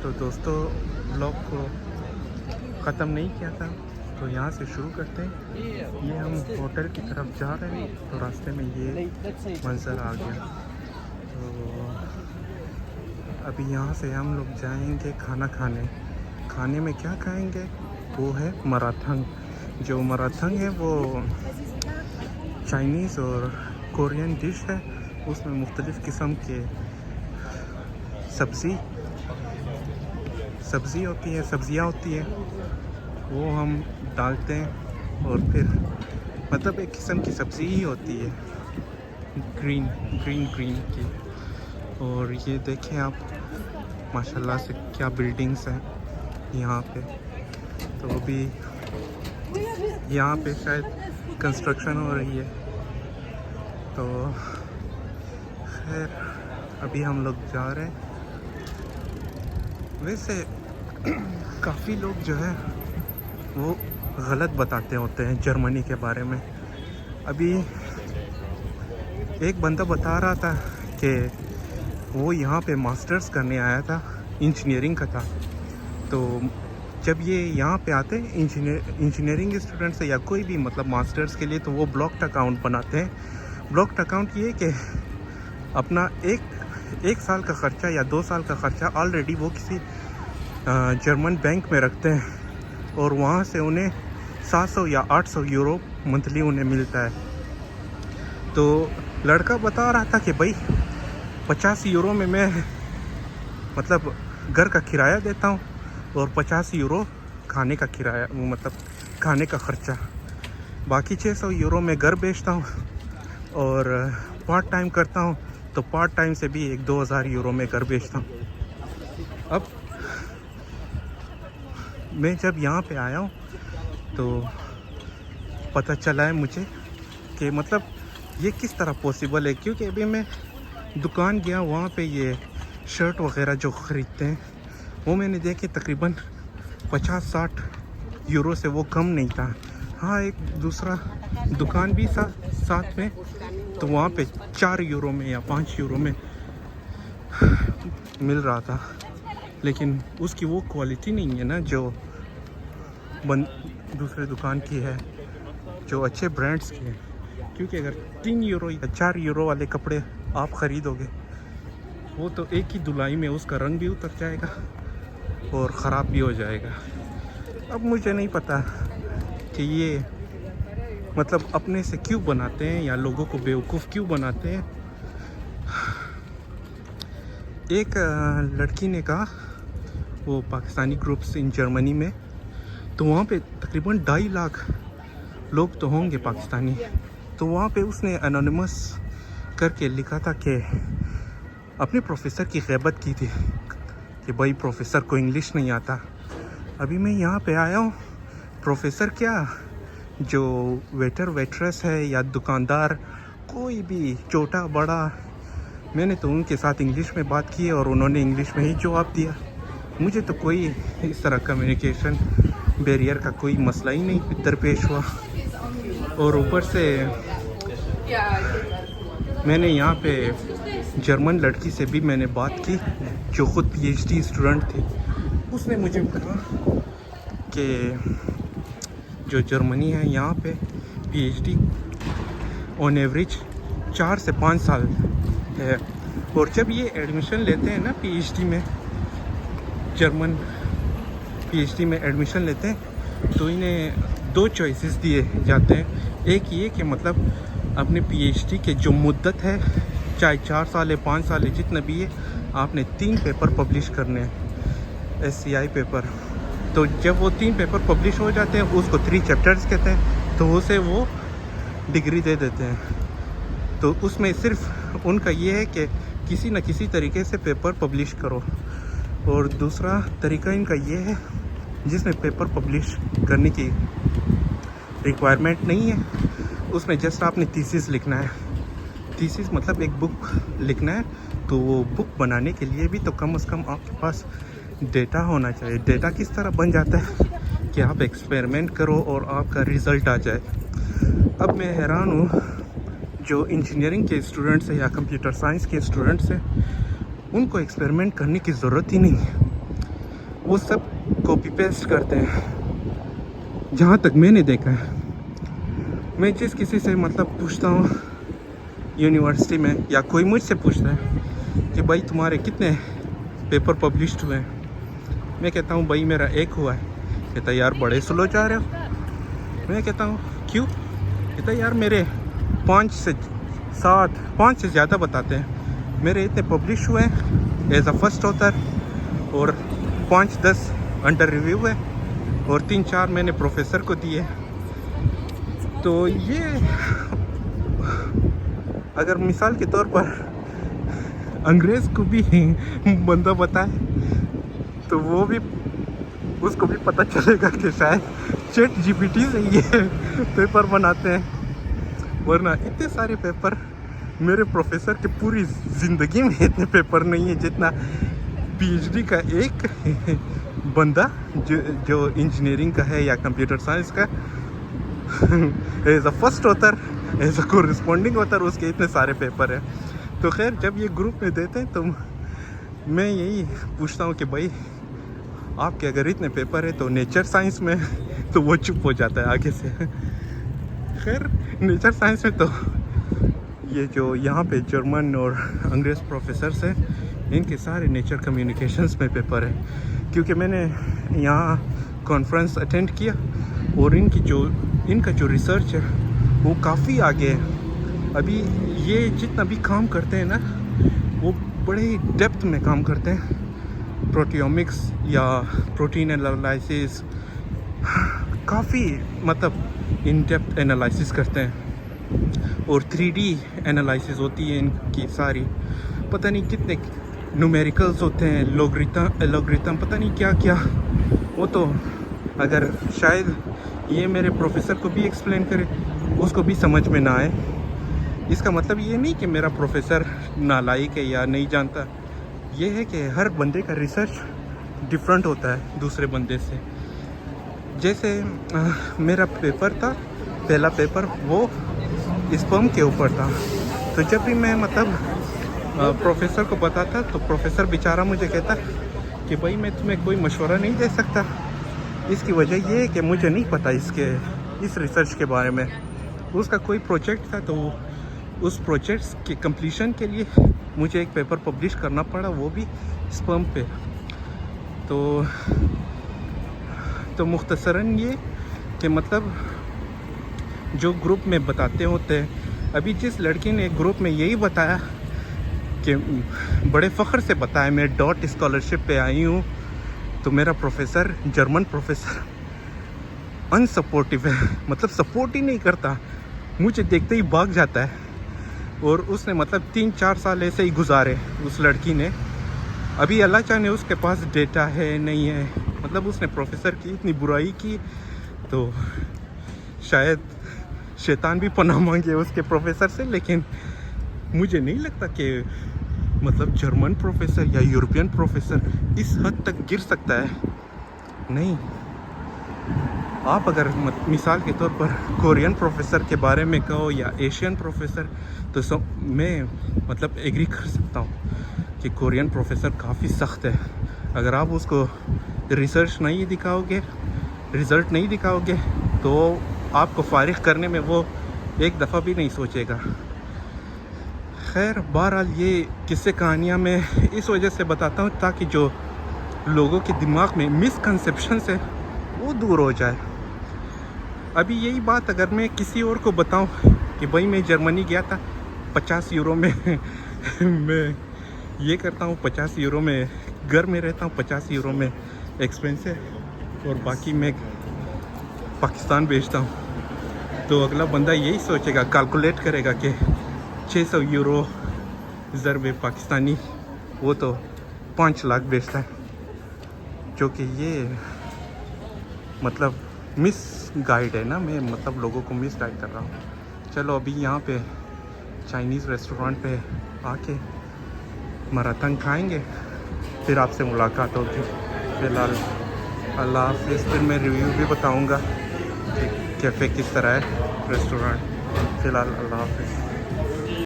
تو دوستو بلاگ کو ختم نہیں کیا تھا تو یہاں سے شروع کرتے ہیں. یہ ہم ہوٹل کی طرف جا رہے ہیں تو راستے میں یہ منظر آ گیا. تو ابھی یہاں سے ہم لوگ جائیں گے کھانا کھانے میں کیا کھائیں گے وہ ہے مراٹھنگ. جو مراٹھنگ ہے وہ چائنیز اور کورین ڈش ہے. اس میں مختلف قسم کے سبزیاں ہوتی ہے وہ ہم ڈالتے ہیں اور پھر مطلب ایک قسم کی سبزی ہی ہوتی ہے گرین کی. اور یہ دیکھیں آپ ماشاءاللہ سے کیا بلڈنگز ہیں یہاں پہ. تو ابھی یہاں پہ شاید کنسٹرکشن ہو رہی ہے. تو خیر ابھی ہم لوگ جا رہے ہیں. ویسے کافی لوگ جو ہے وہ غلط بتاتے ہوتے ہیں جرمنی کے بارے میں. ابھی ایک بندہ بتا رہا تھا کہ وہ یہاں پہ ماسٹرز کرنے آیا تھا, انجینئرنگ کا تھا. تو جب یہ یہاں پہ آتے ہیں انجینئرنگ اسٹوڈنٹس یا کوئی بھی مطلب ماسٹرز کے لیے تو وہ بلاکڈ اکاؤنٹ بناتے ہیں. بلاکڈ اکاؤنٹ یہ کہ اپنا ایک سال کا خرچہ یا 2 سال کا خرچہ آلریڈی وہ کسی جرمن بینک میں رکھتے ہیں اور وہاں سے انہیں 700 یا 800 یورو منتھلی انہیں ملتا ہے. تو لڑکا بتا رہا تھا کہ بھائی 50 یورو میں مطلب گھر کا کرایہ دیتا ہوں اور 50 یورو کھانے کا کرایہ مطلب کھانے کا خرچہ. باقی 600 یورو میں گھر بیچتا ہوں اور پارٹ ٹائم کرتا ہوں تو پارٹ ٹائم سے بھی 1-2 ہزار یورو میں گھر بیچتا ہوں. اب میں جب یہاں پہ آیا ہوں تو پتہ چلا ہے مجھے کہ مطلب یہ کس طرح پاسبل ہے. کیونکہ ابھی میں دکان گیا وہاں پہ یہ شرٹ وغیرہ جو خریدتے ہیں وہ میں نے دیکھے تقریباً 50-60 یورو سے وہ کم نہیں تھا. ہاں ایک دوسرا دکان بھی ساتھ میں تو وہاں پہ 4 یورو میں یا 5 یورو میں مل رہا تھا. لیکن اس کی وہ کوالٹی نہیں ہے نا جو دوسرے دکان کی ہے, جو اچھے برانڈز کی ہے. کیونکہ اگر 3 یورو یا 4 یورو والے کپڑے آپ خریدو گے وہ تو ایک ہی دھلائی میں اس کا رنگ بھی اتر جائے گا اور خراب بھی ہو جائے گا. اب مجھے نہیں پتہ کہ یہ مطلب اپنے سے کیوں بناتے ہیں یا لوگوں کو بیوقوف کیوں بناتے ہیں. ایک لڑکی نے کہا وہ پاکستانی گروپس ان جرمنی میں تو وہاں پہ تقریباً 2.5 لاکھ لوگ تو ہوں گے پاکستانی. تو وہاں پہ اس نے انونیمس کر کے لکھا تھا کہ اپنے پروفیسر کی غیبت کی تھی کہ بھائی پروفیسر کو انگلش نہیں آتا. ابھی میں یہاں پہ آیا ہوں, پروفیسر کیا جو ویٹر ویٹریس ہے یا دکاندار کوئی بھی چھوٹا بڑا, میں نے تو ان کے ساتھ انگلش میں بات کی اور انہوں نے انگلش میں ہی جواب دیا. مجھے تو کوئی اس طرح کمیونیکیشن بیریئر کا کوئی مسئلہ ہی نہیں درپیش ہوا. اور اوپر سے میں نے یہاں پہ جرمن لڑکی سے بھی میں نے بات کی جو خود PhD اسٹوڈنٹ تھی. اس نے مجھے کہا کہ جو جرمنی ہے یہاں پہ PhD آن ایوریج 4 سے 5 سال ہے. اور جب یہ ایڈمیشن لیتے ہیں نا PhD میں, جرمن PhD میں ایڈمیشن لیتے ہیں تو انہیں 2 چوائسز دیے جاتے ہیں. ایک یہ کہ مطلب اپنے PhD کے جو مدت ہے چاہے 4 سال ہے 5 سال ہے جتنا بھی ہے, آپ نے 3 پیپر پبلش کرنے ہیں SCI پیپر. تو جب وہ 3 پیپر پبلش ہو جاتے ہیں اس کو 3 چیپٹرز کہتے ہیں تو اسے وہ ڈگری دے دیتے ہیں. تو اس میں صرف ان کا یہ ہے کہ کسی نہ کسی طریقے سے پیپر پبلش کرو. اور دوسرا طریقہ ان کا یہ ہے جس میں پیپر پبلش کرنے کی ریکوائرمنٹ نہیں ہے, اس میں جسٹ آپ نے تھیسس لکھنا ہے. تھیسس مطلب ایک بک لکھنا ہے. تو وہ بک بنانے کے لیے بھی تو کم از کم آپ کے پاس ڈیٹا ہونا چاہیے. ڈیٹا کس طرح بن جاتا ہے کہ آپ ایکسپیریمنٹ کرو اور آپ کا رزلٹ آ جائے. اب میں حیران ہوں جو انجینئرنگ کے اسٹوڈنٹس ہیں یا کمپیوٹر سائنس کے اسٹوڈنٹس ہیں ان کو ایکسپیریمنٹ کرنے کی ضرورت ہی نہیں ہے. वो सब कॉपी पेस्ट करते हैं। जहाँ तक मैंने देखा है, मैं जिस किसी से मतलब पूछता हूँ यूनिवर्सिटी में, या कोई मुझसे पूछता है कि भाई तुम्हारे कितने पेपर पब्लिश्ड हुए हैं, मैं कहता हूँ भाई मेरा एक हुआ है। कहता यार बड़े स्लो जा रहे हो। मैं कहता हूँ क्यों? कहता यार मेरे 5 से ज़्यादा बताते हैं, मेरे इतने पब्लिश हुए हैं एज अ फर्स्ट ऑथर, और 5-10 अंडर रिव्यू है, और 3-4 मैंने प्रोफेसर को दिए। तो ये अगर मिसाल के तौर पर अंग्रेज़ को भी बंदा बताए तो वो भी, उसको भी पता चलेगा कि शायद चैट जीपीटी से ये पेपर बनाते हैं। वरना इतने सारे पेपर मेरे प्रोफेसर की पूरी ज़िंदगी में इतने पेपर नहीं है जितना पीएचडी का एक बंदा जो इंजीनियरिंग का है या कंप्यूटर साइंस का as a first author, as a corresponding author, उसके इतने सारे पेपर हैं। तो खैर जब ये ग्रुप में देते हैं तो मैं यही पूछता हूँ कि भाई आपके अगर इतने पेपर है तो नेचर साइंस में, तो वो चुप हो जाता है आगे से। खैर नेचर साइंस में तो ये जो यहाँ पे जर्मन और अंग्रेज़ प्रोफेसर्स हैं, इनके सारे नेचर कम्युनिकेशंस में पेपर है, क्योंकि मैंने यहाँ कॉन्फ्रेंस अटेंड किया और इनका जो रिसर्च है वो काफ़ी आगे है। अभी ये जितना भी काम करते हैं ना, वो बड़े डेप्थ में काम करते हैं। प्रोटियोमिक्स या प्रोटीन एनालिसिस, काफ़ी मतलब इन डेप्थ एनालिसिस करते हैं, और 3D एनालिसिस होती है इनकी सारी। पता नहीं कितने न्यूमेरिकल्स होते हैं, लॉगरिथम पता नहीं क्या क्या। वो तो अगर शायद ये मेरे प्रोफेसर को भी एक्सप्लेन करे, उसको भी समझ में ना आए। इसका मतलब ये नहीं कि मेरा प्रोफेसर नालायक है या नहीं जानता, ये है कि हर बंदे का रिसर्च डिफरेंट होता है दूसरे बंदे से। जैसे मेरा पेपर था, पहला पेपर वो स्पर्म के ऊपर था। तो जब भी मैं मतलब प्रोफेसर को बताता, तो प्रोफेसर बेचारा मुझे कहता कि भाई मैं तुम्हें कोई मशवरा नहीं दे सकता। इसकी वजह ये है कि मुझे नहीं पता इस रिसर्च के बारे में। उसका कोई प्रोजेक्ट था, तो उस प्रोजेक्ट के कंप्लीशन के लिए मुझे एक पेपर पब्लिश करना पड़ा, वो भी स्पर्म पे। तो मुख्तसरन ये कि मतलब जो ग्रुप में बताते होते हैं, अभी जिस लड़की ने ग्रुप में यही बताया कि बड़े फ़ख्र से बताया मैं डॉट स्कॉलरशिप पे आई हूँ, तो मेरा प्रोफेसर, जर्मन प्रोफेसर अनसपोर्टिव है, मतलब सपोर्ट ही नहीं करता, मुझे देखते ही भाग जाता है। और उसने मतलब 3-4 साल ऐसे ही गुजारे उस लड़की ने। अभी अल्लाह जाने उसके पास डेटा है नहीं है, मतलब उसने प्रोफेसर की इतनी बुराई की, तो शायद शैतान भी पनाह मांगे उसके प्रोफेसर से। लेकिन मुझे नहीं लगता कि मतलब जर्मन प्रोफेसर या यूरोपियन प्रोफेसर इस हद तक गिर सकता है। नहीं, आप अगर मिसाल के तौर पर कोरियन प्रोफेसर के बारे में कहो या एशियन प्रोफेसर, तो मैं मतलब एग्री कर सकता हूँ कि कोरियन प्रोफेसर काफ़ी सख्त है। अगर आप उसको रिसर्च नहीं दिखाओगे, रिज़ल्ट नहीं दिखाओगे, तो आपको फारिग करने में वो एक दफ़ा भी नहीं सोचेगा। खैर बहरहाल ये किस्से कहानियाँ मैं इस वजह से बताता हूँ ताकि जो लोगों के दिमाग में मिसकंसेप्शन है वो दूर हो जाए। अभी यही बात अगर मैं किसी और को बताऊं कि भाई मैं जर्मनी गया था, 50 यूरो में मैं ये करता हूँ, 50 यूरो में घर में रहता हूँ, 50 यूरो में एक्सपेंस है, और बाकी मैं पाकिस्तान भेजता हूँ, तो अगला बंदा यही सोचेगा, कैलकुलेट करेगा कि 600 यूरो ज़रबे पाकिस्तानी, वो तो 5 लाख बेचता है, जो कि ये मतलब मिस गाइड है ना। मैं मतलब लोगों को मिस गाइड कर रहा हूँ। चलो अभी यहाँ पे चाइनीज़ रेस्टोरेंट पे आके मराठंग खाएंगे, फिर आपसे मुलाकात होगी। फ़िलहाल अल्लाह हाफ़िज़। फिर मैं रिव्यू भी बताऊँगा कि कैफ़े किस तरह है रेस्टोरेंट। फ़िलहाल अल्लाह हाफ़िज़।